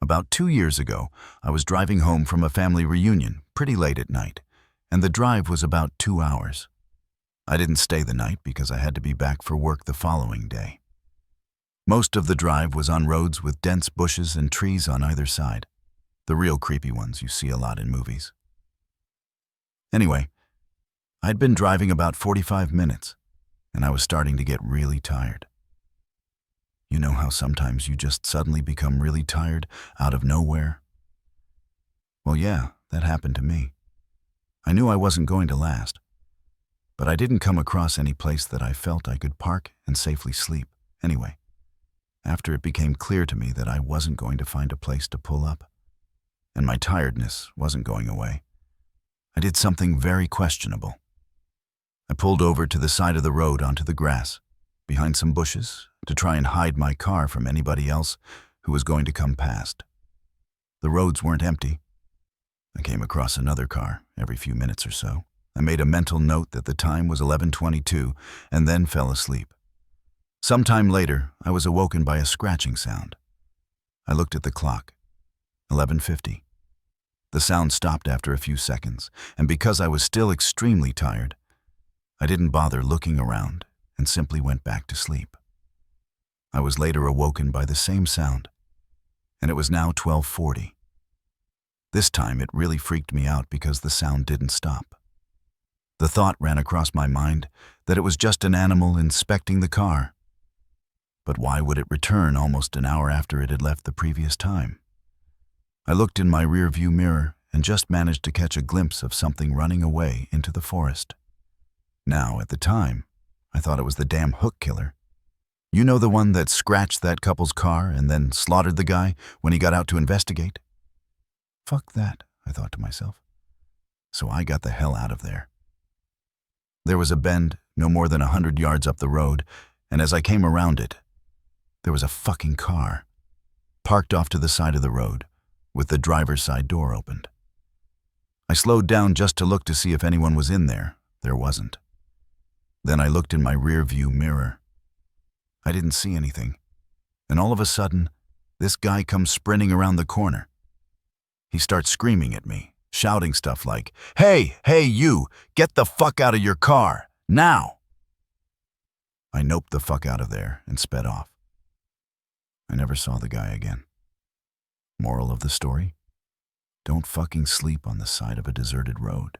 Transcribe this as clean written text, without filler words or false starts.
About 2 years ago, I was driving home from a family reunion pretty late at night, and the drive was about 2 hours. I didn't stay the night because I had to be back for work the following day. Most of the drive was on roads with dense bushes and trees on either side, the real creepy ones you see a lot in movies. Anyway, I'd been driving about 45 minutes, and I was starting to get really tired. You know how sometimes you just suddenly become really tired out of nowhere? Well, yeah, that happened to me. I knew I wasn't going to last, but I didn't come across any place that I felt I could park and safely sleep. Anyway, after it became clear to me that I wasn't going to find a place to pull up, and my tiredness wasn't going away, I did something very questionable. I pulled over to the side of the road onto the grass, behind some bushes, to try and hide my car from anybody else who was going to come past. The roads weren't empty. I came across another car every few minutes or so. I made a mental note that the time was 11:22 and then fell asleep. Sometime later, I was awoken by a scratching sound. I looked at the clock. 11:50. The sound stopped after a few seconds, and because I was still extremely tired, I didn't bother looking around and simply went back to sleep. I was later awoken by the same sound, and it was now 12:40. This time it really freaked me out because the sound didn't stop. The thought ran across my mind that it was just an animal inspecting the car. But why would it return almost an hour after it had left the previous time? I looked in my rear-view mirror and just managed to catch a glimpse of something running away into the forest. Now, at the time, I thought it was the damn hook killer. You know, the one that scratched that couple's car and then slaughtered the guy when he got out to investigate? Fuck that, I thought to myself. So I got the hell out of there. There was a bend no more than 100 yards up the road, and as I came around it, there was a fucking car, parked off to the side of the road, with the driver's side door opened. I slowed down just to look to see if anyone was in there. There wasn't. Then I looked in my rear-view mirror. I didn't see anything, and all of a sudden, this guy comes sprinting around the corner. He starts screaming at me, shouting stuff like, "Hey, you, get the fuck out of your car, now!" I noped the fuck out of there and sped off. I never saw the guy again. Moral of the story? Don't fucking sleep on the side of a deserted road.